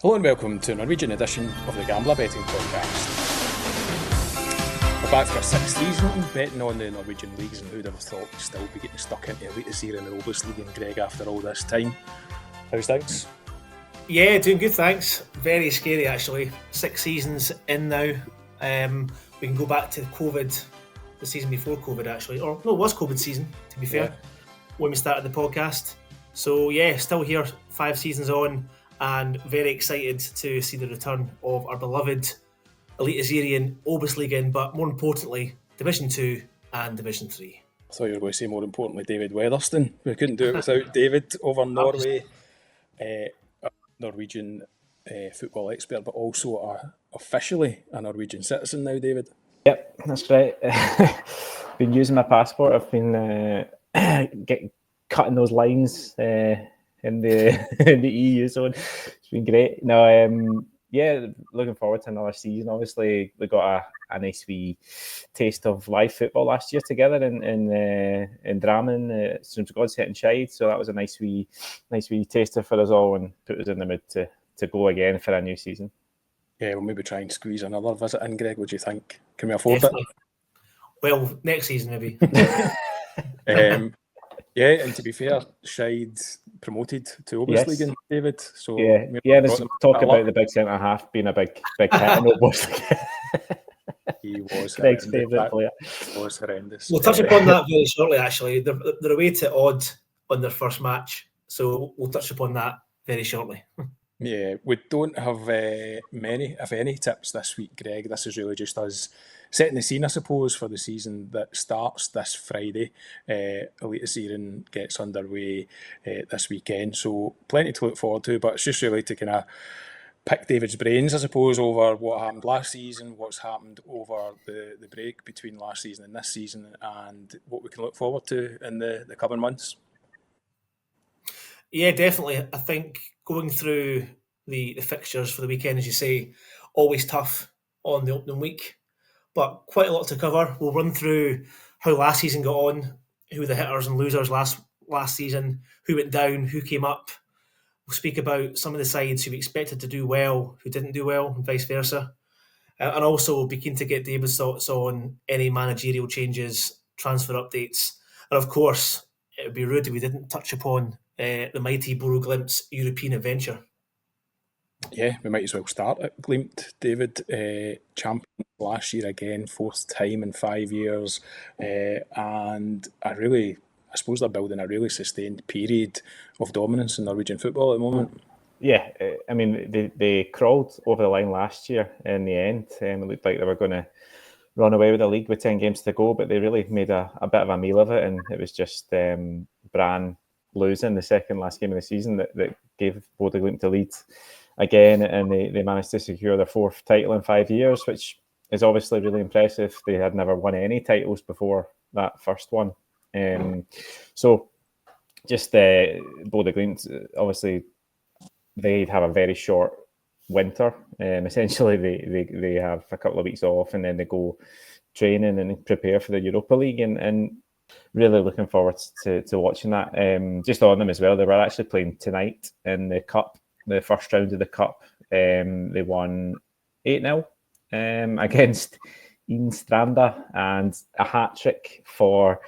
Hello and welcome to a Norwegian edition of the Gambler Betting Podcast. We're back for our sixth season, betting on the Norwegian leagues, and who'd ever thought we'd still be getting stuck into Eliteserien and OBOS-Ligaen, Greg, after all this time. How's things? Yeah, doing good, thanks. Very scary, actually. 6 seasons in now. We can go back to COVID, the season before COVID, actually. Or, no, it was COVID season, to be fair, when we started the podcast. So, yeah, still here, 5 seasons on, and very excited to see the return of our beloved Eliteserien and OBOS-Ligaen, but more importantly, Division 2 and Division 3. I thought you were going to say, more importantly, David Weatherston. We couldn't do it without David over Norway. Norwegian football expert, but also officially a Norwegian citizen now, David. Yep, that's right. Been using my passport. I've been cutting those lines in the EU zone. It's been great. Looking forward to another season. Obviously, we got a nice wee taste of live football last year together in Drammen, since God's hitting Shide. So that was a nice wee taster for us all, and put us in the mood to go again for a new season. Yeah, we'll maybe try and squeeze another visit in, Greg. What do you think? Can we afford it? Well, next season maybe. Yeah, and to be fair, Shide promoted to OBOS-Ligaen, David. So there's talk about the big centre half being a big hit in OBOS-Ligaen. He was Greg's favourite player. He was horrendous. We'll touch upon that very shortly, actually. They're away to Odd on their first match, so we'll touch upon that very shortly. Yeah, we don't have many, if any, tips this week, Greg. This is really just us setting the scene, I suppose, for the season that starts this Friday. Eliteserien gets underway this weekend, so plenty to look forward to, but it's just really to kind of pick David's brains, I suppose, over what happened last season, what's happened over the break between last season and this season, and what we can look forward to in the coming months. Yeah, definitely. I think going through the fixtures for the weekend, as you say, always tough on the opening week, but quite a lot to cover. We'll run through how last season got on, who were the hitters and losers last season, who went down, who came up. We'll speak about some of the sides who we expected to do well, who didn't do well, and vice versa. And also we'll be keen to get David's thoughts on any managerial changes, transfer updates. And of course, it would be rude if we didn't touch upon the mighty Bodo Glimt's European adventure. Yeah, we might as well start at Glimt, David. Champion last year again, 4th time in 5 years. And I suppose they're building a really sustained period of dominance in Norwegian football at the moment. Yeah, I mean, they crawled over the line last year in the end. It looked like they were going to run away with the league with 10 games to go, but they really made a bit of a meal of it, and it was just Brann losing the second last game of the season that gave Bodo Glimt the lead again, and they managed to secure their 4th title in 5 years, which is obviously really impressive. They had never won any titles before that first one. So just Bodo Glimt, obviously they have a very short winter. Essentially they have a couple of weeks off, and then they go training and prepare for the Europa League, and really looking forward to watching that. Just on them as well, they were actually playing tonight in the Cup, the first round of the Cup. They won 8-0 against Stranda, and a hat-trick for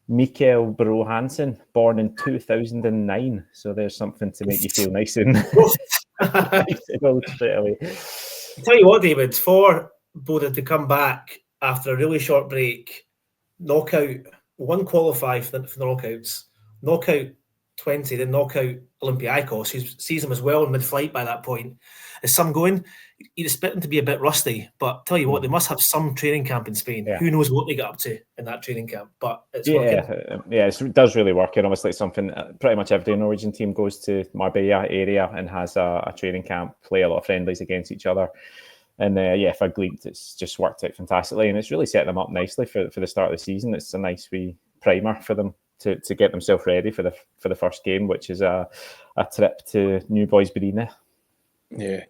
Mikael Bro Hansen, born in 2009. So there's something to make you feel nice and straight away. I'll tell you what, David, for Bodo to come back after a really short break, knockout, one qualify for the knockouts, knockout 20, then knockout Olympiacos, whose season was well in mid-flight by that point. Is some going? You'd expect them to be a bit rusty, but tell you what, they must have some training camp in Spain. Yeah. Who knows what they get up to in that training camp, but it's working. Yeah, it does really work, and obviously it's something pretty much every Norwegian team goes to Marbella area and has a training camp, play a lot of friendlies against each other. And for Glimt, it's just worked out fantastically, and it's really set them up nicely for the start of the season. It's a nice wee primer for them to get themselves ready for the first game, which is a trip to New Boys Brine. Yeah.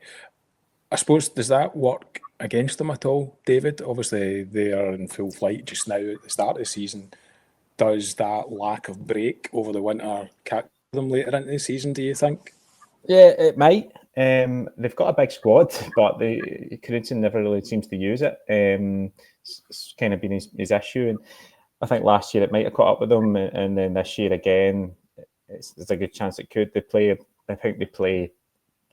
I suppose, does that work against them at all, David? Obviously, they are in full flight just now at the start of the season. Does that lack of break over the winter catch them later into the season, do you think? Yeah, it might. They've got a big squad, but Knudsen never really seems to use it. It's kind of been his issue, and I think last year it might have caught up with them, and then this year again, there's a good chance it could. I think they play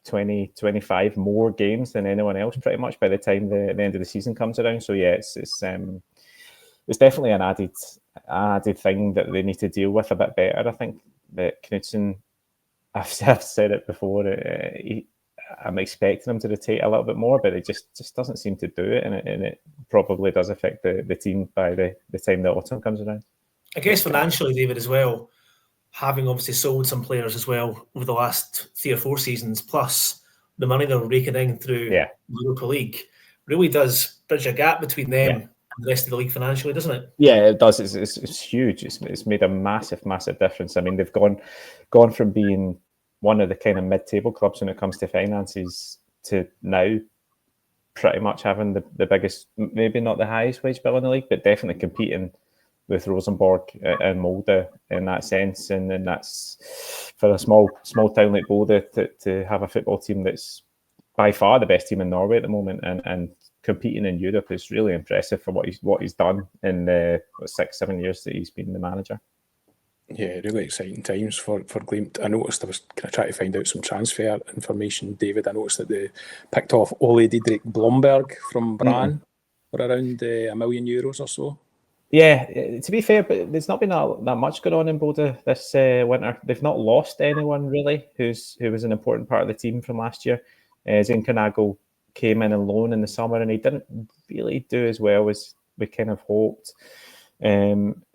20, 25 more games than anyone else pretty much by the time the end of the season comes around. So yeah, it's definitely an added thing that they need to deal with a bit better. I think that Knudsen, I've said it before, I'm expecting him to rotate a little bit more, but it just doesn't seem to do it, and it probably does affect the team by the time the autumn comes around. I guess financially, David, as well, having obviously sold some players as well over the last 3 or 4 seasons, plus the money they're raking in through the Europa League, really does bridge a gap between them and the rest of the league financially, doesn't it? Yeah, it does. It's huge. It's made a massive difference. I mean, they've gone from being one of the kind of mid-table clubs when it comes to finances to now pretty much having the biggest, maybe not the highest wage bill in the league, but definitely competing with Rosenborg and Molde in that sense. And then that's for a small town like Bodo to have a football team that's by far the best team in Norway at the moment and competing in Europe is really impressive for what he's done in the 6-7 years that he's been the manager. Yeah, really exciting times for Glimt. I noticed I was kind of trying to find out some transfer information, David. I noticed that they picked off Ole Didrik Blomberg from Brann for around €1 million or so. Yeah, to be fair, but there's not been that much going on in Bodo this winter. They've not lost anyone really who was an important part of the team from last year. Zinkernagel came in on loan in the summer and he didn't really do as well as we kind of hoped.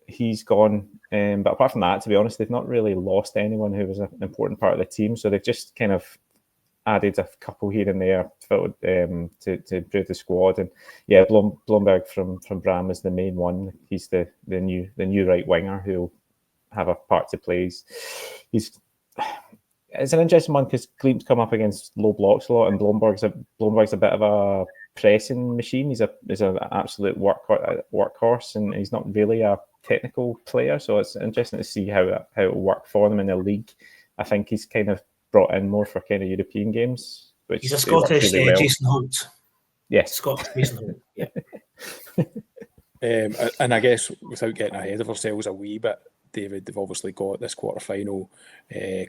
He's gone. But apart from that, to be honest, they've not really lost anyone who was an important part of the team. So they've just kind of added a couple here and there to improve the squad. And yeah, Blomberg from Brann is the main one. He's the new right winger who'll have a part to play. It's an interesting one because Glimt come up against low blocks a lot, and Blomberg's a bit of a pressing machine. He's an absolute workhorse, and he's not really a technical player. So it's interesting to see how it will work for them in the league. I think he's kind of brought in more for kind of European games. Which he's a Scottish really Jason Holt. Yes, Scottish Jason Holt. Yeah. And I guess without getting ahead of ourselves a wee bit, David, they've obviously got this quarter-final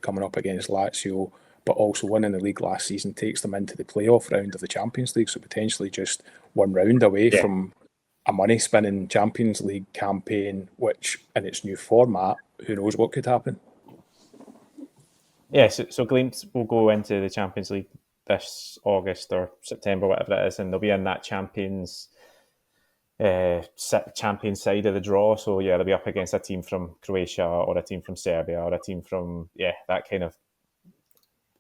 coming up against Lazio, but also winning the league last season takes them into the playoff round of the Champions League, so potentially just one round away from a money-spinning Champions League campaign, which in its new format, who knows what could happen. Yeah, so Glimt will go into the Champions League this August or September, whatever it is, and they'll be in that champions side of the draw. So yeah, they'll be up against a team from Croatia or a team from Serbia or a team from that kind of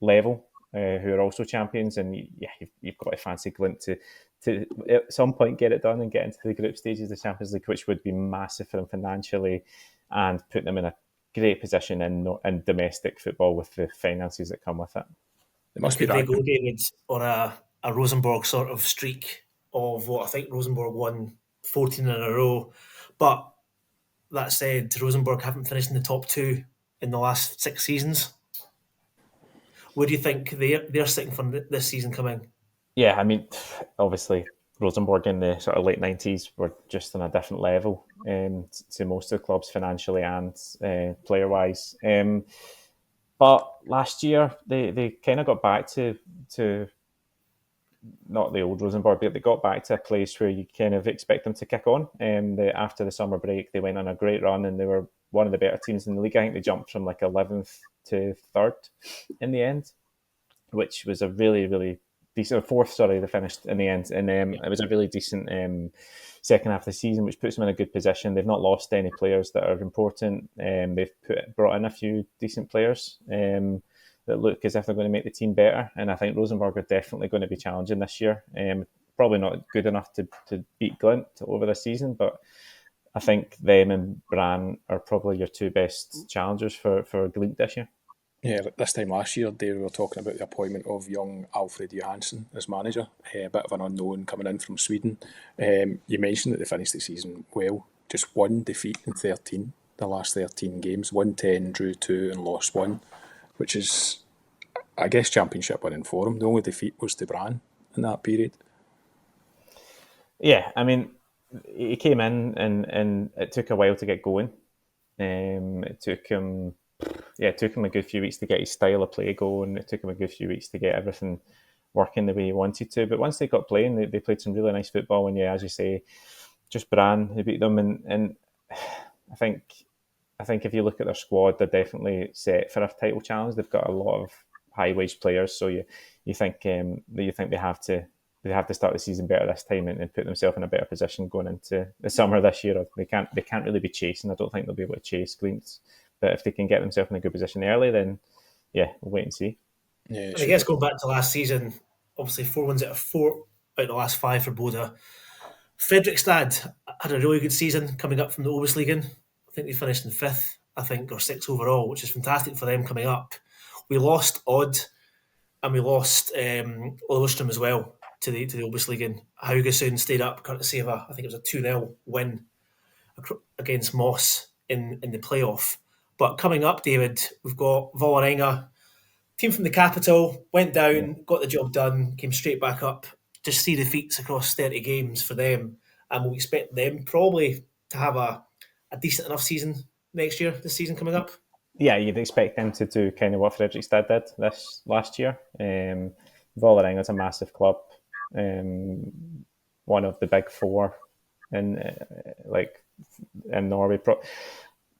level who are also champions. And you've got to fancy Glimt to at some point get it done and get into the group stages of the Champions League, which would be massive for them financially and put them in a great position in domestic football with the finances that come with it. It must be they go, David, on a Rosenborg sort of streak of what I think Rosenborg won 14 in a row. But that said, Rosenborg haven't finished in the top 2 in the last 6 seasons. Where do you think they're sitting for this season coming? Yeah, I mean, obviously Rosenborg in the sort of late 90s were just on a different level to most of the clubs financially and player-wise. But last year, they kind of got back to not the old Rosenborg, but they got back to a place where you kind of expect them to kick on. After the summer break, they went on a great run and they were one of the better teams in the league. I think they jumped from like 11th to 3rd in the end, which was a really, really decent, 4th, sorry, they finished in the end. And it was a really decent second half of the season, which puts them in a good position. They've not lost any players that are important. They've brought in a few decent players that look as if they're going to make the team better. And I think Rosenborg are definitely going to be challenging this year. Probably not good enough to beat Glimt over the season, but I think them and Brann are probably your 2 best challengers for Glimt this year. Yeah, this time last year, Dave, we were talking about the appointment of young Alfred Johansson as manager, a bit of an unknown coming in from Sweden. You mentioned that they finished the season well, just 1 defeat in 13, the last 13 games, won 10, drew 2 and lost 1, which is I guess championship winning for him. The only defeat was to Brann in that period. Yeah, I mean, he came in and it took a while to get going. It took him a good few weeks to get his style of play going. It took him a good few weeks to get everything working the way he wanted to. But once they got playing, they played some really nice football. And yeah, as you say, just Brann who beat them. And I think if you look at their squad, they're definitely set for a title challenge. They've got a lot of high wage players, so you think they have to start the season better this time and put themselves in a better position going into the summer this year. They can't really be chasing. I don't think they'll be able to chase Glimt. But if they can get themselves in a good position early, then yeah, we'll wait and see. Yeah, I guess going back to last season, obviously 4 wins out of 4 out of the last 5 for Bodo. Fredrikstad had a really good season coming up from the OBOS-Ligaen. I think they finished in 5th, or 6th overall, which is fantastic for them coming up. We lost Odd and we lost Lillestrøm as well to the OBOS-Ligaen. Haugesund stayed up courtesy of I think it was a 2-0 win against Moss in the playoff. But coming up, David, we've got Vålerenga, team from the capital, went down, got the job done, came straight back up. Just 3 defeats across 30 games for them. And we'll expect them probably to have a decent enough season next year, this season coming up. Yeah, you'd expect them to do kind of what Fredrikstad did this last year. Vålerenga is a massive club, one of the big 4 in Norway.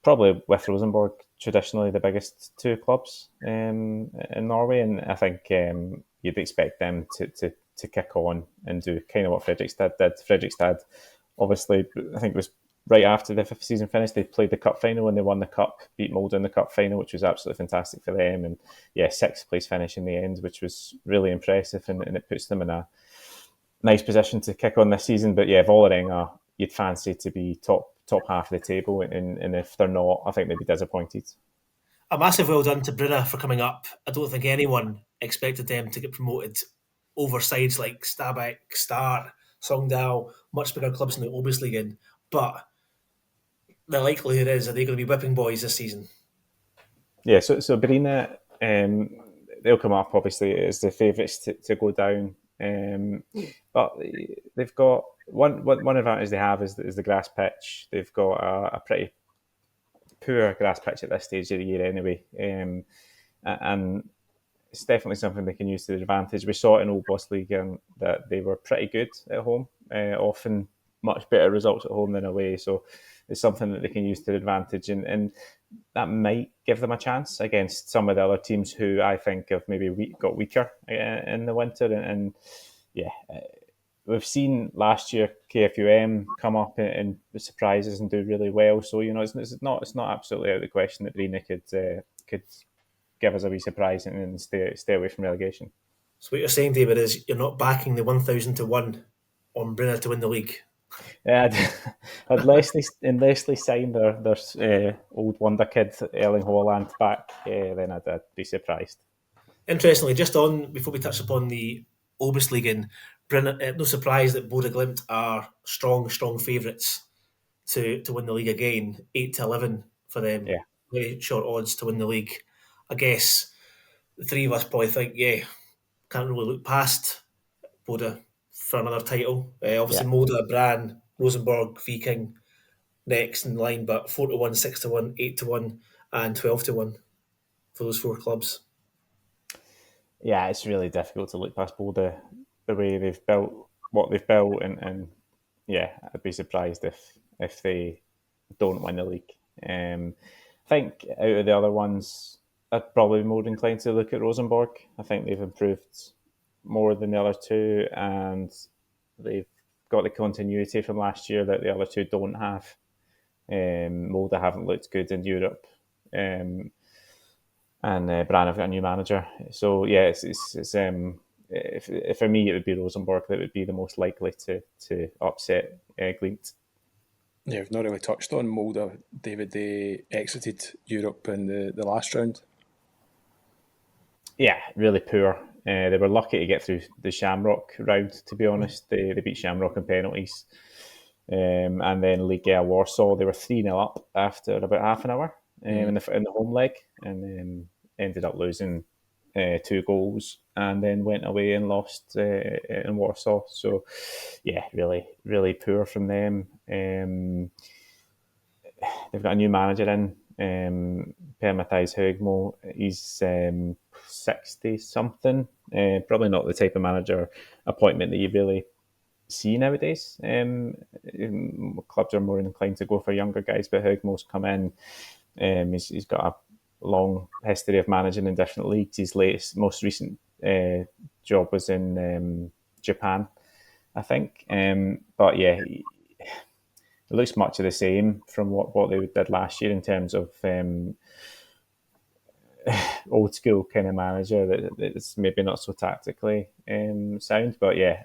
Probably with Rosenborg, traditionally the biggest 2 clubs in Norway, and I think you'd expect them to kick on and do kind of what Fredrikstad did. Fredrikstad, obviously, I think it was right after the 5th season finished, they played the cup final and they won the cup, beat Molde in the cup final, which was absolutely fantastic for them. And yeah, 6th place finish in the end, which was really impressive, and it puts them in a nice position to kick on this season. But yeah, Vålerenga, you'd fancy to be top half of the table, and if they're not, I think they'd be disappointed. A massive well done to Brynne for coming up. I don't think anyone expected them to get promoted over sides like Stabæk, Start, Sogndal, much bigger clubs in the OBOS-Ligaen. But the likelihood is, are they going to be whipping boys this season? Yeah, so Brynne, they'll come up obviously as the favourites to go down. But they've got one advantage they have is the grass pitch. They've got a pretty poor grass pitch at this stage of the year anyway, and it's definitely something they can use to their advantage. We saw it in OBOS-Ligaen that they were pretty good at home, often much better results at home than away. So it's something that they can use to their advantage, and that might give them a chance against some of the other teams who I think have maybe got weaker in the winter. And yeah, we've seen last year KFUM come up and surprises and do really well. So it's not absolutely out of the question that Brynne could give us a wee surprise and stay away from relegation. So what you're saying, David, is you're not backing the 1,000 to 1 on Brynne to win the league? Yeah, unless they sign their old wonder kid Erling Haaland back, then I'd be surprised. Interestingly, just on before we touch upon the OBOS-Ligaen, Brynne, no surprise that Bodo Glimt are strong favourites to win the league again. 8-11 for them. Yeah, very short odds to win the league. I guess the 3 of us probably think, can't really look past Bodo for another title. Obviously, Molde, Brann, Rosenborg, Viking next in line, but 4-1, 6-1, 8-1, and 12-1 for those 4 clubs. Yeah, it's really difficult to look past Bodo, the way they've built what they've built, and yeah, I'd be surprised if they don't win the league. I think out of the other ones, I'd probably be more inclined to look at Rosenborg. I think they've improved more than the other 2, and they've got the continuity from last year that the other 2 don't have. Molde haven't looked good in Europe, and Brann have got a new manager. So yeah, it's if for me it would be Rosenborg that would be the most likely to upset Glimt. Yeah, we've not really touched on Molde, David. They exited Europe in the last round. Yeah, really poor. They were lucky to get through the Shamrock round, to be honest. They beat Shamrock in penalties. And then Legia Warsaw, they were 3-0 up after about half an hour in the home leg, and ended up losing 2 goals, and then went away and lost in Warsaw. So, yeah, really, really poor from them. They've got a new manager in, Per Matthijs Høgmo. He's 60-something. Probably not the type of manager appointment that you really see nowadays. Clubs are more inclined to go for younger guys, but Høgmo's come in. He's got a long history of managing in different leagues. His most recent job was in Japan, I think. But yeah, it looks much of the same from what they did last year in terms of old school kind of manager that's maybe not so tactically sound. But yeah,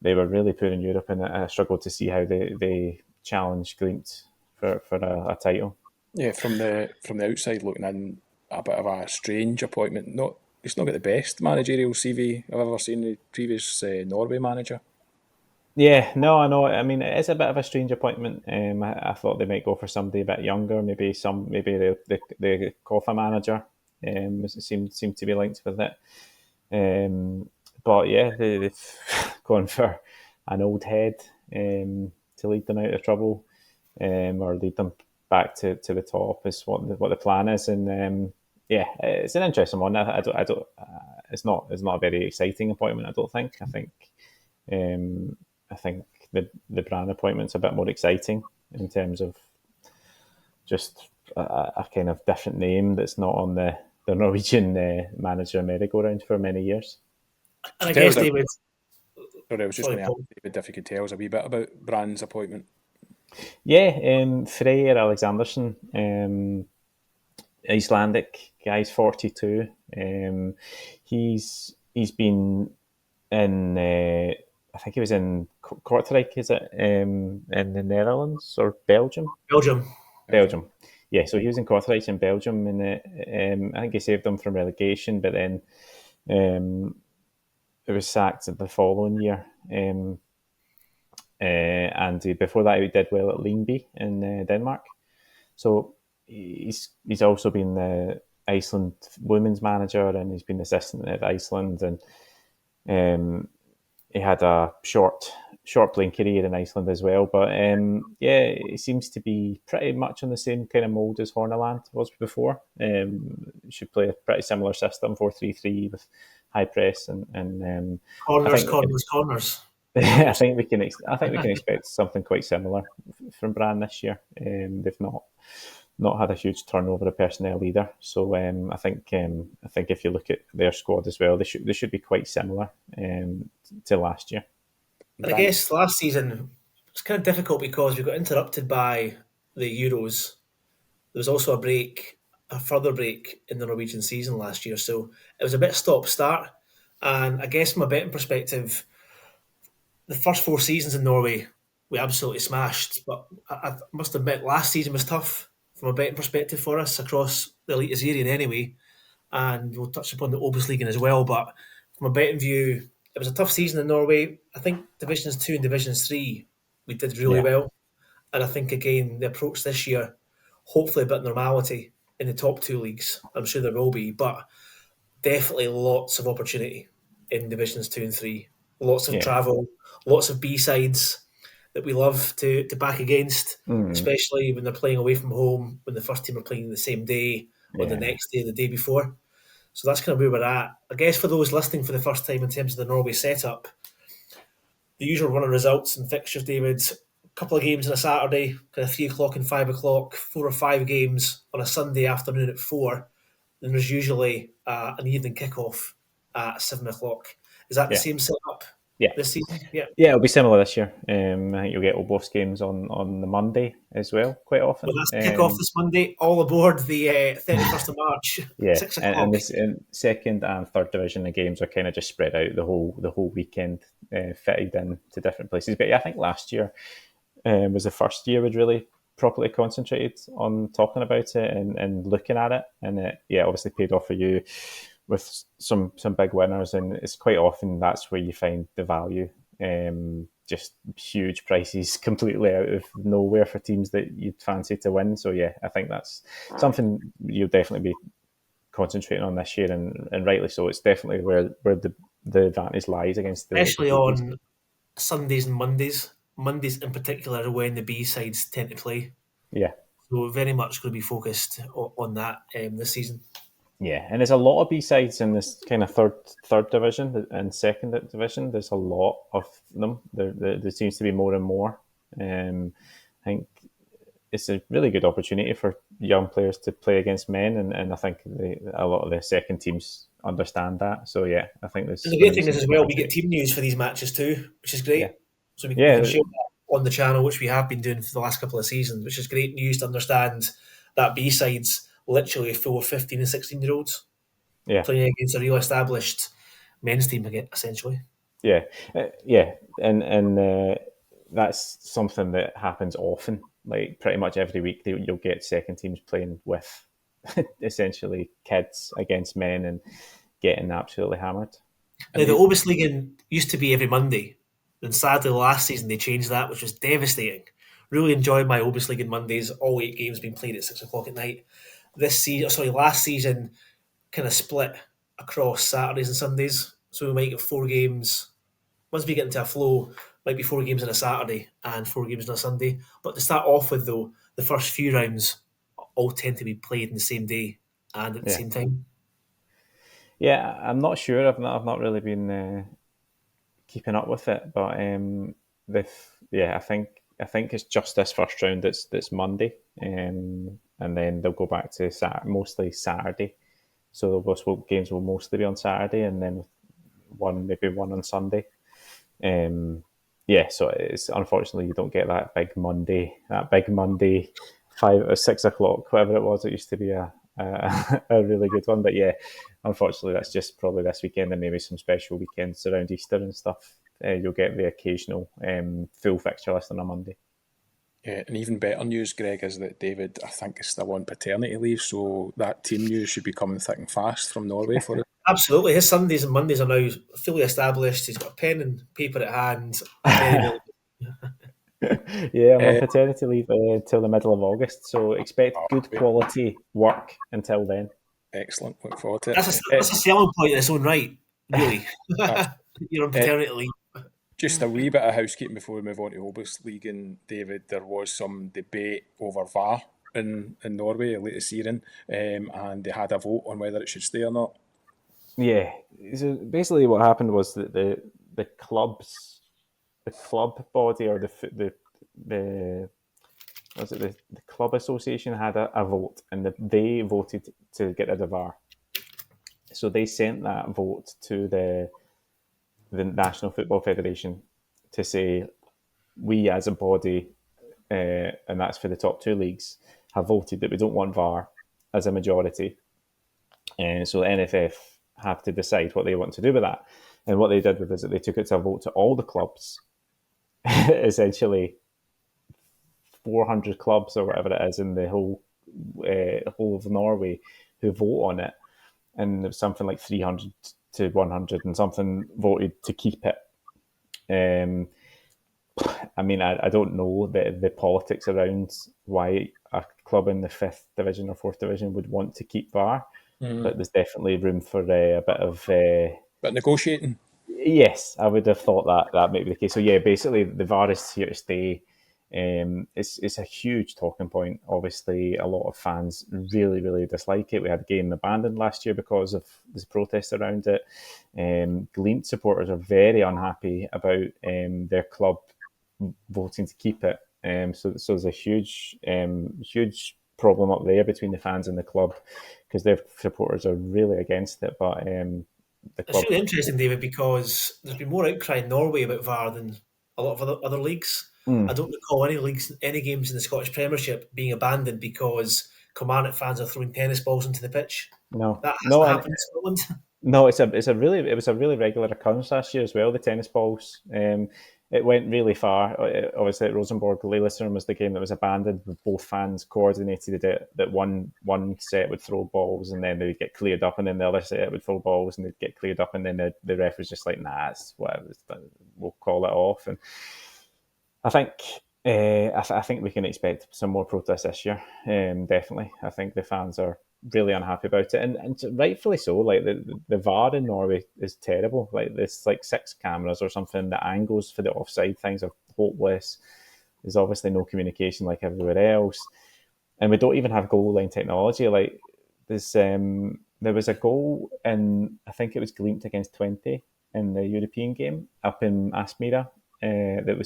they were really poor in Europe, and I struggled to see how they challenged Glimt for a title. Yeah, from the outside looking in, a bit of a strange appointment. He's not got the best managerial CV I've ever seen. The previous Norway manager. Yeah, no, I know. I mean, it is a bit of a strange appointment. I thought they might go for somebody a bit younger, maybe the Kofa manager seemed to be linked with it. But yeah, they've gone for an old head to lead them out of trouble, or lead them back to the top is what the plan is. And yeah, it's an interesting one. I don't. It's not a very exciting appointment. I don't think. I think the Brand appointment's a bit more exciting in terms of just a kind of different name that's not on the Norwegian manager merry-go-round for many years. And I guess, David... Sorry, I was just going to ask David if you could tell us a wee bit about Brand's appointment. Yeah, Freyr Alexandersson, Icelandic guy's 42. He's been in... I think he was in Kortrijk, is it? In the Netherlands or Belgium? Belgium. Yeah, so he was in Kortrijk in Belgium, and I think he saved them from relegation, but then it was sacked the following year. And before that, he did well at Lyngby in Denmark. So he's also been the Iceland women's manager, and he's been assistant at Iceland, and he had a short playing career in Iceland as well. But yeah, he seems to be pretty much on the same kind of mould as Horneland was before. Should play a pretty similar system, 4-3-3 with high press and corners. I think we can expect something quite similar from Brand this year. They've not had a huge turnover of personnel either. So I think if you look at their squad as well, they should be quite similar to last year. And I guess last season it's kind of difficult because we got interrupted by the Euros. There was also a further break in the Norwegian season last year, so it was a bit stop-start. And I guess from a betting perspective, the first 4 seasons in Norway we absolutely smashed. But I must admit, last season was tough from a betting perspective for us across the Eliteserien anyway, and we'll touch upon the OBOS-Ligaen as well. But from a betting view, it was a tough season in Norway. I think Divisions 2 and Divisions 3 we did really well, and I think again the approach this year, hopefully a bit of normality in the top 2 leagues. I'm sure there will be, but definitely lots of opportunity in Divisions 2 and 3. Lots of travel, lots of B-sides that we love to back against, especially when they're playing away from home, when the first team are playing the same day or the next day or the day before. So that's kind of where we're at. I guess for those listening for the first time in terms of the Norway setup, the usual run of results and fixtures, David, a couple of games on a Saturday, kind of 3 o'clock and 5 o'clock, 4 or 5 games on a Sunday afternoon at 4. Then there's usually an evening kickoff at 7 o'clock. Is that the same setup this season? Yeah, it'll be similar this year. I think you'll get OBOS games on the Monday as well, quite often. Well, that's kick-off this Monday, all aboard the 31st of March, 6 o'clock. And this in second and third division, the games are kind of just spread out the whole weekend, fitted in to different places. But yeah, I think last year was the first year we'd really properly concentrated on talking about it and looking at it. And it obviously paid off for you with some big winners, and it's quite often that's where you find the value. Just huge prices completely out of nowhere for teams that you'd fancy to win. So yeah, I think that's something you'll definitely be concentrating on this year, and rightly so. It's definitely where the advantage lies against especially on Sundays and Mondays. Mondays in particular are when the B sides tend to play. Yeah. So we're very much going to be focused on that this season. Yeah, and there's a lot of B-sides in this kind of third division and second division. There's a lot of them. There seems to be more and more. I think it's a really good opportunity for young players to play against men, and I think a lot of the second teams understand that. So yeah, I think there's. And the great thing is as well, we get team news for these matches too, which is great. Yeah. So we can share that on the channel, which we have been doing for the last couple of seasons, which is great news to understand that B-sides literally full of 15 and 16-year-olds playing against a real established men's team again, essentially. Yeah, and that's something that happens often. Like pretty much every week, you'll get second teams playing with essentially kids against men and getting absolutely hammered. Now, the OBOS-Ligaen used to be every Monday, and sadly last season they changed that, which was devastating. Really enjoyed my OBOS-Ligaen Mondays, all 8 games being played at 6 o'clock at night. Last season kind of split across Saturdays and Sundays, so we might get 4 games. Once we get into a flow, might be 4 games on a Saturday and 4 games on a Sunday. But to start off with, though, the first few rounds all tend to be played in the same day and at the same time. Yeah, I'm not sure. I've not really been keeping up with it, but I think it's just this first round that's Monday, and then they'll go back to mostly Saturday. So those games will mostly be on Saturday, and then maybe one on Sunday. So it's unfortunately you don't get that big Monday 5 or 6 o'clock, whatever it was. It used to be a really good one, but yeah, unfortunately that's just probably this weekend and maybe some special weekends around Easter and stuff. You'll get the occasional full fixture list on a Monday. Yeah, and even better news, Greg, is that David, I think, is still on paternity leave, so that team news should be coming thick and fast from Norway for it. Absolutely. His Sundays and Mondays are now fully established. He's got a pen and paper at hand. Yeah, I'm on paternity leave until the middle of August, so expect good quality work until then. Excellent. Look forward to it. That's a selling point in its own right, really. You're on paternity leave. Just a wee bit of housekeeping before we move on to OBOS-Ligaen, David. There was some debate over VAR in Norway, Eliteserien, and they had a vote on whether it should stay or not. Yeah, so basically what happened was that the club body or the club association had a vote, and they voted to get rid of VAR. So they sent that vote to the National Football Federation to say, we as a body, and that's for the top 2 leagues, have voted that we don't want VAR as a majority. And so the NFF have to decide what they want to do with that. And what they did with it is that they took it to a vote to all the clubs, essentially 400 clubs or whatever it is in the whole of Norway who vote on it. And it was something like 300 to 100 and something voted to keep it. I mean, I don't know the politics around why a club in the 5th division or 4th division would want to keep VAR, but there's definitely room for a bit of... But negotiating? Yes, I would have thought that might be the case. So yeah, basically the VAR is here to stay. It's a huge talking point. Obviously, a lot of fans really, really dislike it. We had a game abandoned last year because of this protest around it. Glimt supporters are very unhappy about their club voting to keep it. So there's a huge problem up there between the fans and the club because their supporters are really against it. But it's really interesting, David, because there's been more outcry in Norway about VAR than a lot of other leagues. I don't recall any games in the Scottish Premiership being abandoned because Kilmarnock fans are throwing tennis balls into the pitch. No, that hasn't happened in Scotland. No, it was a really regular occurrence last year as well. The tennis balls, it went really far. Obviously, at Rosenborg, Lillestrøm was the game that was abandoned. With both fans coordinated it that one set would throw balls and then they would get cleared up, and then the other set would throw balls and they'd get cleared up, and then the ref was just like, "Nah, it's whatever. We'll call it off." And I think I think we can expect some more protests this year. Definitely, I think the fans are really unhappy about it, and rightfully so. Like the VAR in Norway is terrible. Like there's like 6 cameras or something. The angles for the offside things are hopeless. There's obviously no communication like everywhere else, and we don't even have goal line technology. Like there was a goal in, I think it was Glimt against 20 in the European game up in Aspmyra. It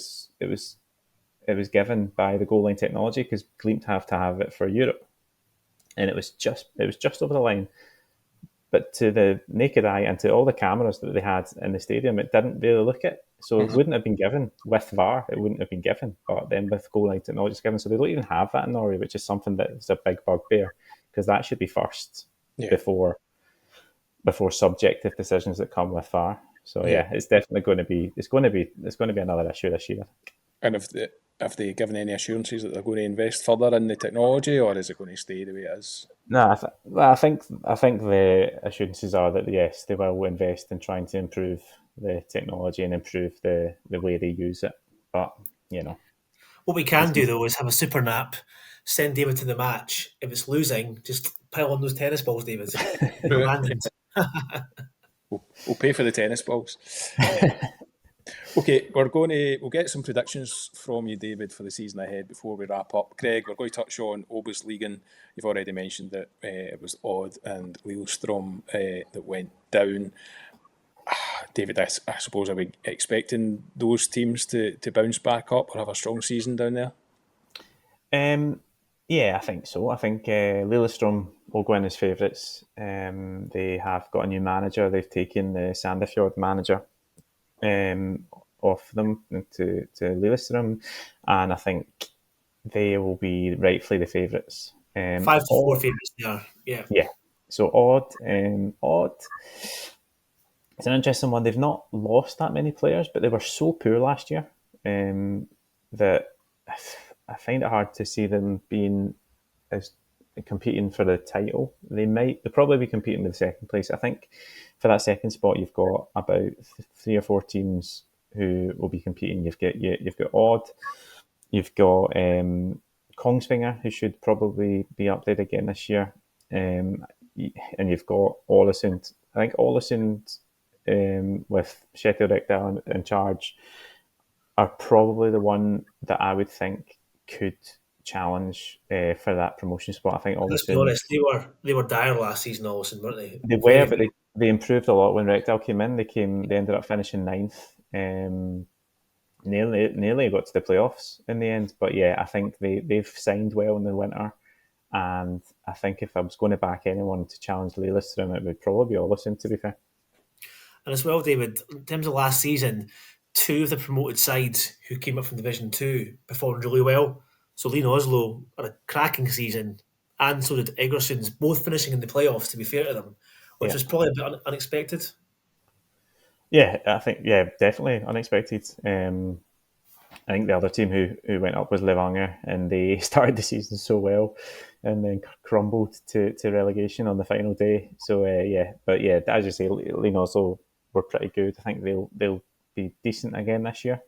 was given by the goal line technology because Glimt have to have it for Europe, and it was just over the line. But to the naked eye and to all the cameras that they had in the stadium, it didn't really look it. So it wouldn't have been given with VAR. It wouldn't have been given. But then with goal line technology, it's given. So they don't even have that in Norway, which is something that is a big bugbear because that should be first before subjective decisions that come with VAR. So it's definitely going to be another issue this year. And have they given any assurances that they're going to invest further in the technology, or is it going to stay the way it is? No, I think the assurances are that yes, they will invest in trying to improve the technology and improve the way they use it. But what we can do though is have a super nap, send David to the match. If it's losing, just pile on those tennis balls, David. We'll pay for the tennis balls. Okay, we'll get some predictions from you, David, for the season ahead before we wrap up. Greg, we're going to touch on OBOS-Ligaen. You've already mentioned that it was Odd and Lillestrøm that went down. David, I suppose, are we expecting those teams to bounce back up or have a strong season down there? Yeah, I think so. I think Lillestrøm will go in as favourites. They have got a new manager. They've taken the Sandefjord manager off them to Lillestrøm, and I think they will be rightfully the favourites. 5-4 favourites they are. Yeah. So Odd. It's an interesting one. They've not lost that many players, but they were so poor last year that I find it hard to see them being as competing for the title. They'll probably be competing with second place. I think for that second spot, you've got about 3 or 4 teams who will be competing. You've got Odd, you've got Kongsvinger, who should probably be up there again this year, and you've got Ålesund. I think Ålesund, with Kjetil Rekdal in charge, are probably the one that I would think could challenge for that promotion spot. I think Ålesund. Let's be honest, they were dire last season, Ålesund, weren't they? They were, but they improved a lot when Rekdal came in. They ended up finishing 9th. Nearly got to the playoffs in the end. But yeah, I think they've signed well in the winter. And I think if I was going to back anyone to challenge Lillestrøm, it would probably be Ålesund, to be fair. And as well, David, in terms of last season, 2 of the promoted sides who came up from Division 2 performed really well. So Lyn Oslo had a cracking season, and so did Egersunds, both finishing in the playoffs, to be fair to them, which was probably a bit unexpected. Yeah, I think, definitely unexpected. I think the other team who went up was Levanger, and they started the season so well and then crumbled to relegation on the final day. So, as you say, Lyn Oslo were pretty good. I think they'll be decent again this year.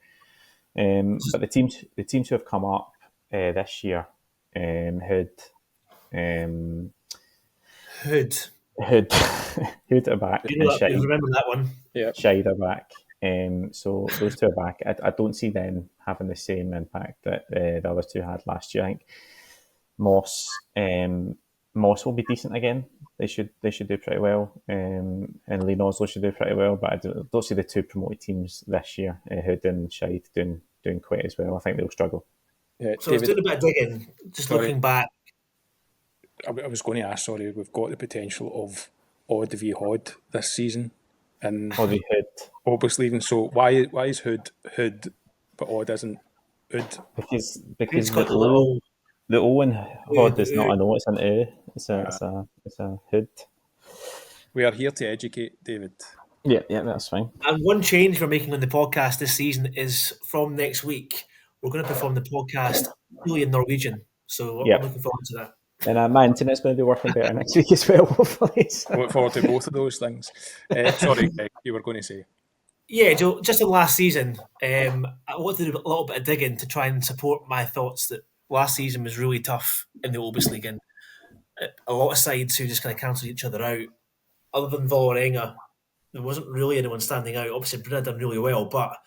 But the teams who have come up this year, Hood are back. You remember that one? Yeah. Shide are back. So those 2 are back. I don't see them having the same impact that the other 2 had last year. I think Moss will be decent again. They should do pretty well, and Lyn Oslo should do pretty well. But I don't see the 2 promoted teams this year, Hood and Shide, doing quite as well. I think they'll struggle. Yeah, so David, I was doing a bit of digging, looking back. I was going to ask, sorry, we've got the potential of Odd v Hod this season. And Hood. OBOS-Ligaen. So why is Hood, but Odd isn't Hood? Because the O in Hod is not an O, it's an E. It's a Hood. We are here to educate, David. Yeah, that's fine. And one change we're making on the podcast this season is from next week, we're going to perform the podcast fully in Norwegian. So I'm looking forward to that. And my internet's going to be working better next week as well, hopefully. So. I look forward to both of those things. Sorry, Greg, you were going to say. Yeah, Joe, just in last season, I wanted to do a little bit of digging to try and support my thoughts that last season was really tough in the OBOS-Ligaen. a lot of sides who just kind of cancelled each other out. Other than Vålerenga, there wasn't really anyone standing out. Obviously, Brunei done really well, but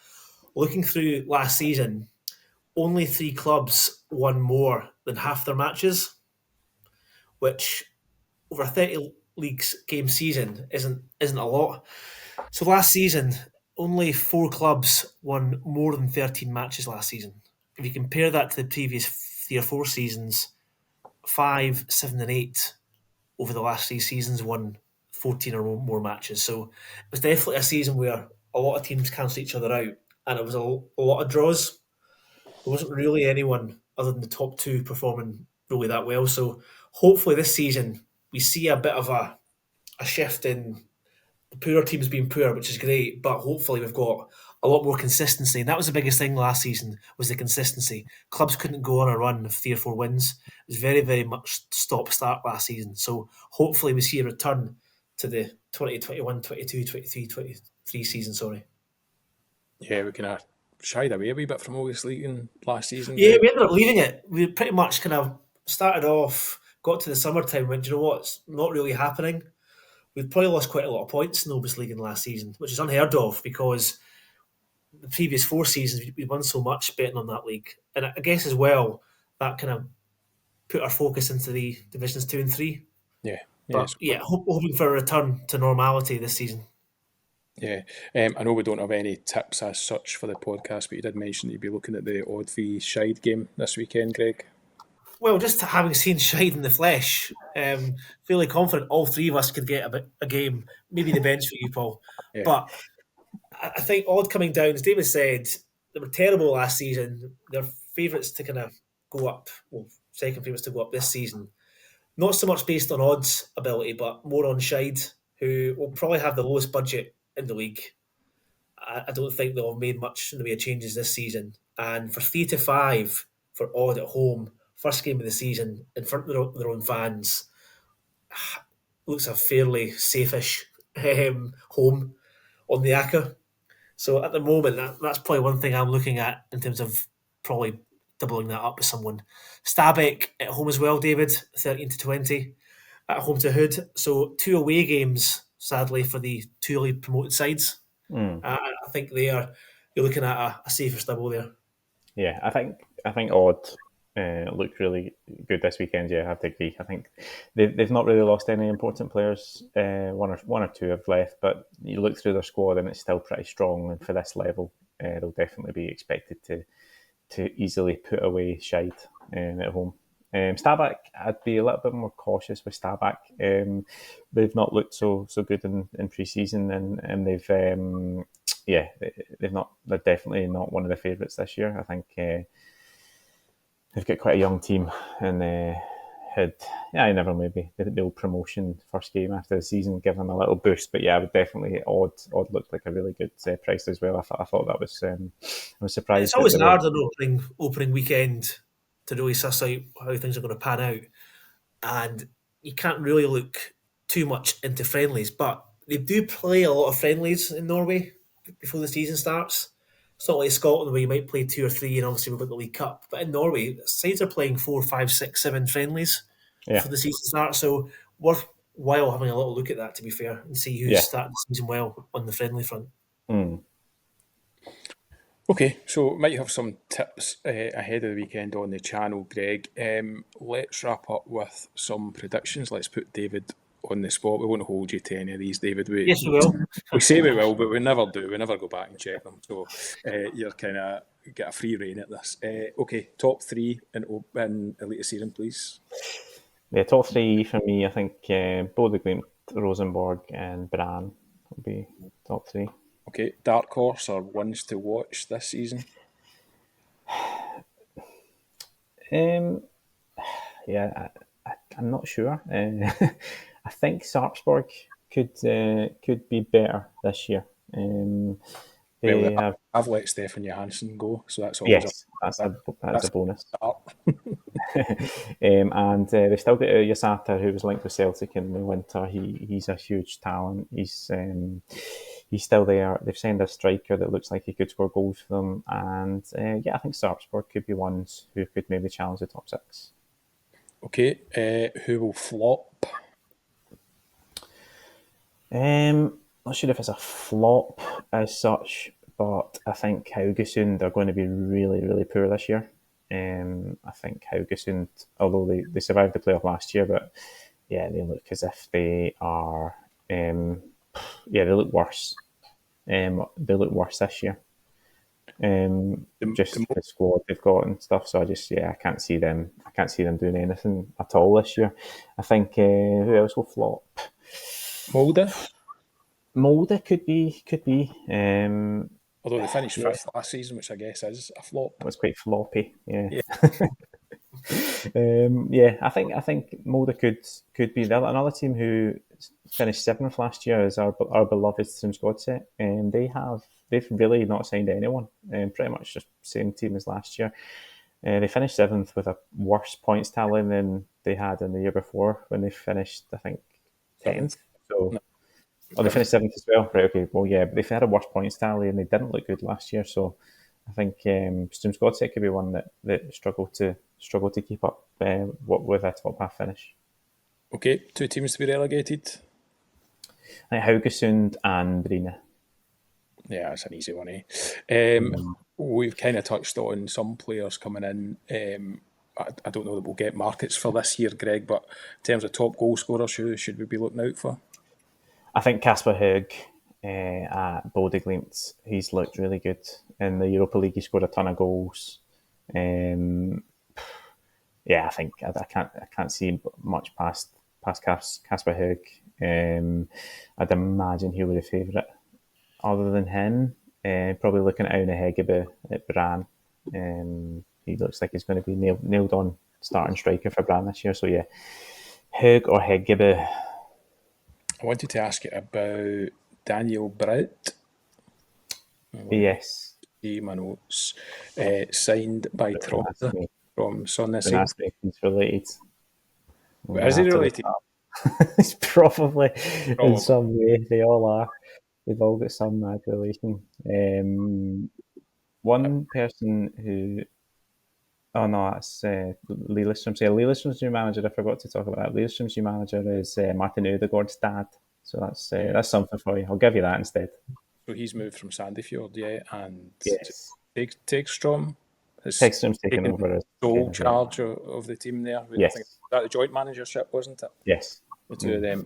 looking through last season, only 3 clubs won more than half their matches, which over a 30 leagues game season isn't a lot. So last season, only 4 clubs won more than 13 matches last season. If you compare that to the previous 3 or 4 seasons, 5, 7, and 8 over the last 3 seasons won 14 or more matches. So it was definitely a season where a lot of teams cancelled each other out, and it was a lot of draws. There wasn't really anyone other than the top 2 performing really that well. So hopefully this season we see a bit of a shift in the poorer teams being poor, which is great, but hopefully we've got a lot more consistency. And that was the biggest thing last season, was the consistency. Clubs couldn't go on a run of 3 or 4 wins. It was very, very much stop-start last season. So hopefully we see a return to the 2021, 22, 23, 23 season, sorry. Yeah, we kind of shied away a wee bit from OBOS-Ligaen last season. Yeah, we ended up leaving it. We pretty much kind of started off, got to the summertime, went, do you know what, it's not really happening. We'd probably lost quite a lot of points in the OBOS-Ligaen last season, which is unheard of because the previous 4 seasons we'd won so much betting on that league. And I guess as well, that kind of put our focus into the Divisions 2 and 3. Yeah. But hoping for a return to normality this season. Yeah, I know we don't have any tips as such for the podcast, but you did mention that you'd be looking at the Odd v Shide game this weekend, Greg. Well, just having seen Shide in the flesh, fairly confident all 3 of us could get a game. Maybe the bench for you, Paul. Yeah. But I think Odd coming down, as David said, they were terrible last season. They're favourites to kind of go up, well, second favourites to go up this season. Not so much based on Odd's ability, but more on Shide, who will probably have the lowest budget in the league. I don't think they'll have made much in the way of changes this season. And for 3-5 for Odd at home, first game of the season in front of their own fans, looks a fairly safe-ish home on the Aker. So at the moment, that's probably one thing I'm looking at in terms of probably doubling that up with someone. Stabæk at home as well, David, 13-20 at home to Hood. So 2 away games, sadly, for the 2 league promoted sides. I think you're looking at a safer stubble there. Yeah, I think Odd looked really good this weekend. Yeah, I have to agree. I think they've not really lost any important players. One or two have left, but you look through their squad and it's still pretty strong. And for this level, they'll definitely be expected to easily put away Shide at home. Stabæk, I'd be a little bit more cautious with Stabæk. They've not looked so good in pre-season, and they're definitely not one of the favourites this year. I think they've got quite a young team, and they'll promotion first game after the season, give them a little boost. But yeah, I would definitely Odd looked like a really good price as well. I thought that was I was surprised. It's always hard on opening weekend to really suss out how things are going to pan out, and you can't really look too much into friendlies, but they do play a lot of friendlies in Norway before the season starts. It's not like Scotland where you might play 2 or 3 and obviously we've got the League Cup, but in Norway sides are playing 4, 5, 6, 7 friendlies before the season starts, so worthwhile having a little look at that, to be fair, and see who's starting the season well on the friendly front. Okay, so might have some tips ahead of the weekend on the channel, Greg. Let's wrap up with some predictions. Let's put David on the spot. We won't hold you to any of these, David. Yes, we will. We say we will, but we never do. We never go back and check them. So you're kind of get a free rein at this. Okay, top 3 in Eliteserien, please. Yeah, top 3 for me, I think Bodo, Glimt, Rosenborg and Brann will be top 3. Okay, dark horse or ones to watch this season? I'm not sure. I think Sarpsborg could be better this year. I've let Stefan Johansson go, so that's always that's a bonus. And they've still got Yasata, who was linked with Celtic in the winter. He's a huge talent. He's still there. They've signed a striker that looks like he could score goals for them. And I think Sarpsborg could be ones who could maybe challenge the top 6. Okay, who will flop? Not sure if it's a flop as such, but I think Haugesund are going to be really, really poor this year. I think Haugesund, although they survived the playoff last year, but yeah, they look as if they are. They look worse. They look worse this year. Just the squad they've got and stuff. So I can't see them. I can't see them doing anything at all this year. I think who else will flop? Molde could be. Although they finished fifth last season, which I guess is a flop. It was quite floppy. Yeah. Yeah. I think Molde could be there. Another team who finished seventh last year is our beloved Strømsgodset. They've really not signed anyone. Pretty much just same team as last year. They finished seventh with a worse points tally than they had in the year before when they finished, I think, 10th. So, they finished seventh as well. Right, okay. Well, yeah, but they've had a worse points tally and they didn't look good last year. So, I think Strømsgodset could be one that struggled to keep up with a top half finish. Okay, 2 teams to be relegated. I think Haugesund and Bryne. Yeah, it's an easy one, We've kind of touched on some players coming in. I don't know that we'll get markets for this year, Greg, but in terms of top goal scorers, who should we be looking out for? I think Kasper Høeg at Bodo Glimt, he's looked really good. In the Europa League, he scored a ton of goals. I think I can't see much past Kasper Høeg. I'd imagine he'll be the favourite. Other than him, probably looking at Aune Heggebø at Brann. He looks like he's going to be nailed on starting striker for Brann this year. So yeah, Høeg or Heggebø. I wanted to ask you about Daniel Braut. Yes. See my notes. Signed by Tromsø from Sandnes. He's related. Is he related? It's probably in some way. They all are. They've all got some mad relation. One person who... Oh no, that's Lillestrøm's. Yeah, Lillestrøm's new manager. I forgot to talk about that. Lillestrøm's new manager is Martin Ødegaard's dad. So that's something for you. I'll give you that instead. So he's moved from Sandefjord, and yes. Tegström has taken over as sole charge of the team there. Yes. I think that the joint managership, wasn't it? Yes. The two of them.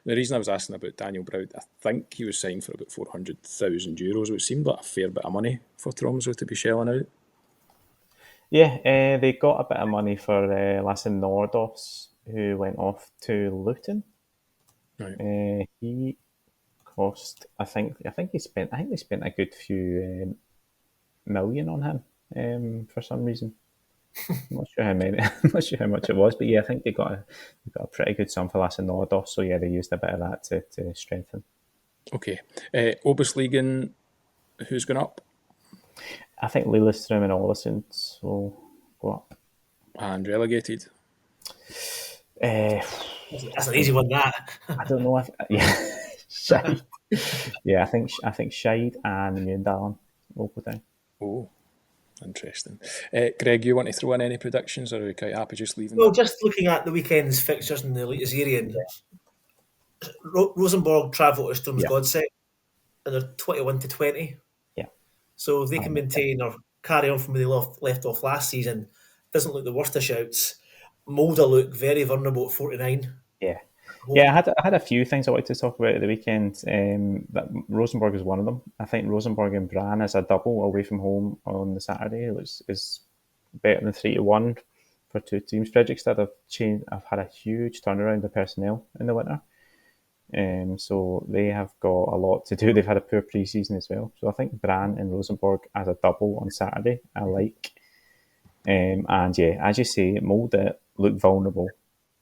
The reason I was asking about Daniel Braut, I think he was signed for about €400,000, which seemed like a fair bit of money for Tromsø to be shelling out. Yeah, they got a bit of money for Lasse Nordos, who went off to Luton. Right. He cost, I think they spent a good few million on him for some reason. I'm not sure how many. I'm not sure how much it was, but yeah, I think they got a pretty good sum for Lasse Nordos. So yeah, they used a bit of that to strengthen. Okay, OBOS-Ligaen, who's going up? I think Lillestrøm and Ålesund will go up. And relegated? That's an easy one, that. I don't know if... Yeah, Scheid. Yeah, I think Scheid and Mjøndalen will go down. Oh, interesting. Greg, you want to throw in any predictions, or are we quite happy just leaving Well, just looking at the weekend's fixtures in the Eliteserien, Rosenborg travel to Strømsgodset, and they're 21-20. So if they can maintain or carry on from where they left off last season, doesn't look the worst of shouts. Molde look very vulnerable at 49. Yeah, I had a few things I wanted to talk about at the weekend. That Rosenborg is one of them. I think Rosenborg and Brann as a double away from home on the Saturday is better than 3-1 for two teams. Fredrikstad have had a huge turnaround of personnel in the winter. So they have got a lot to do. They've had a poor pre-season as well. So I think Brann and Rosenborg as a double on Saturday, I like. And yeah, as you say, Molde look vulnerable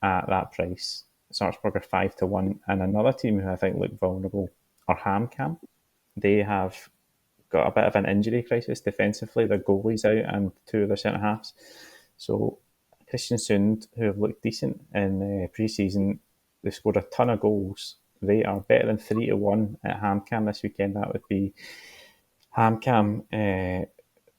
at that price. Sarpsborg are 5-1. And another team who I think look vulnerable are HamKam. They have got a bit of an injury crisis defensively. Their goalie's out and two of their centre-halves. So Kristiansund, who have looked decent in pre-season, they scored a ton of goals. They are better than 3-1 at HamKam this weekend. That would be HamKam.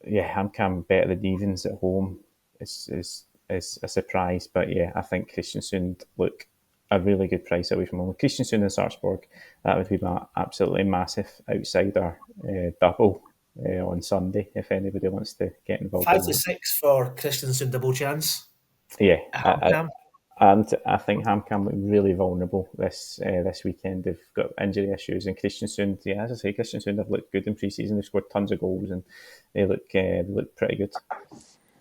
HamKam better than evens at home is is a surprise. But yeah, I think Kristiansund look a really good price away from home. Kristiansund and Sarpsborg, that would be my absolutely massive outsider double on Sunday if anybody wants to get involved. 5 to 6 for Kristiansund double chance. Yeah, HamKam. and I think HamKam look really vulnerable this weekend. They've got injury issues, and Kristiansund, as I say, Kristiansund have looked good in pre-season. They've scored tons of goals, and they look pretty good.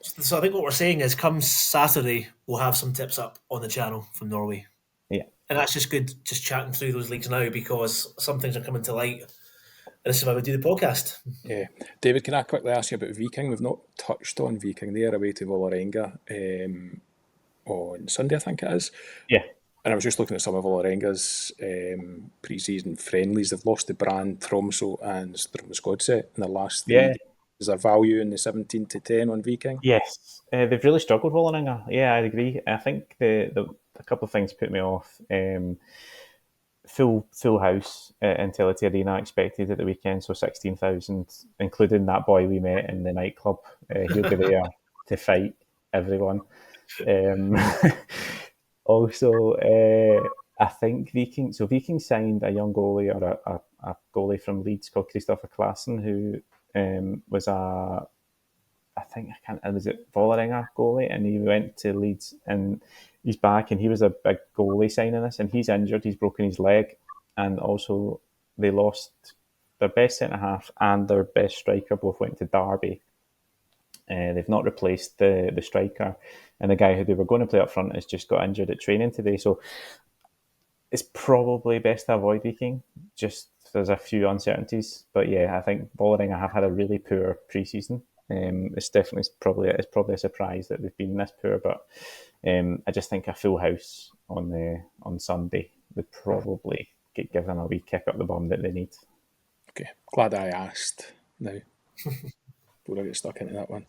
So I think what we're saying is, come Saturday, we'll have some tips up on the channel from Norway. Yeah. And that's just good, just chatting through those leagues now, because some things are coming to light. And this is why we do the podcast. Yeah. David, can I quickly ask you about Viking? We've not touched on Viking. They are away to Vålerenga on Sunday, I think it is. Yeah. And I was just looking at some of Vålerenga's pre-season friendlies. They've lost to Brann, Tromsø and Strømsgodset in the last 3 days. Is there value in the 17 to 10 on Viking? Yes. They've really struggled, Vålerenga. Yeah, I agree. I think a couple of things put me off. Full house in Telia Arena expected at the weekend, so 16,000, including that boy we met in the nightclub. He'll be there to fight everyone. Also, I think Viking signed a young goalie, or a goalie from Leeds called Kristoffer Claassen, who was was it Vålerenga goalie, and he went to Leeds, and he's back, and he was a big goalie signing this, and he's injured, he's broken his leg, and also they lost their best centre-half and their best striker, both went to Derby. They've not replaced the striker, and the guy who they were going to play up front has just got injured at training today, so it's probably best to avoid Viking. Just there's a few uncertainties, but yeah, I think Vålerenga have had a really poor pre-season. It's probably a surprise that they've been this poor, but I just think a full house on Sunday would probably give them a wee kick up the bum that they need. Okay, glad I asked now. Before I get stuck into that one.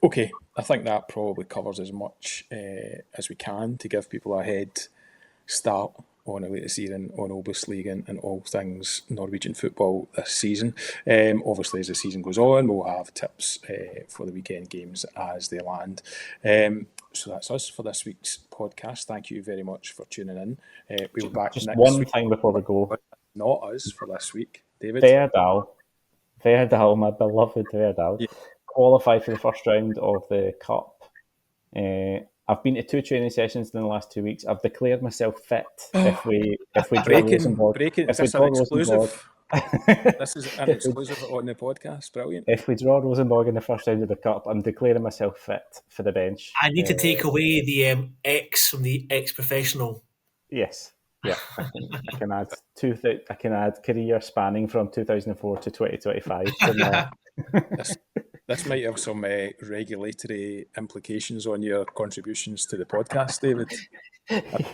Okay, I think that probably covers as much as we can to give people a head start on Eliteserien, on OBOS-Ligaen and all things Norwegian football this season. Obviously, as the season goes on, we'll have tips for the weekend games as they land. So that's us for this week's podcast. Thank you very much for tuning in. We'll be back just next one week. thing before we go. Not us for this week, David. Verdal, my beloved Verdal, qualified for the first round of the Cup. I've been to 2 training sessions in the last 2 weeks. I've declared myself fit if we draw Rosenborg. This is an exclusive. This is an exclusive on the podcast. Brilliant. If we draw Rosenborg in the first round of the Cup, I'm declaring myself fit for the bench. I need to take away the X from the ex-professional. Yes. Yeah, I can add I can add career spanning from 2004 to 2025. This might have some regulatory implications on your contributions to the podcast, David.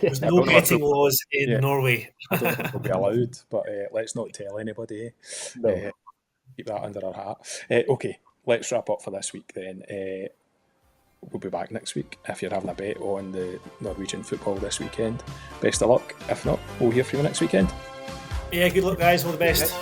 There's no betting laws in Norway. I don't think it'll be allowed, but let's not tell anybody. No. Keep that under our hat. Okay, let's wrap up for this week then. We'll be back next week if you're having a bet on the Norwegian football this weekend. Best of luck. If not, we'll hear from you next weekend. Yeah, good luck, guys. All the best.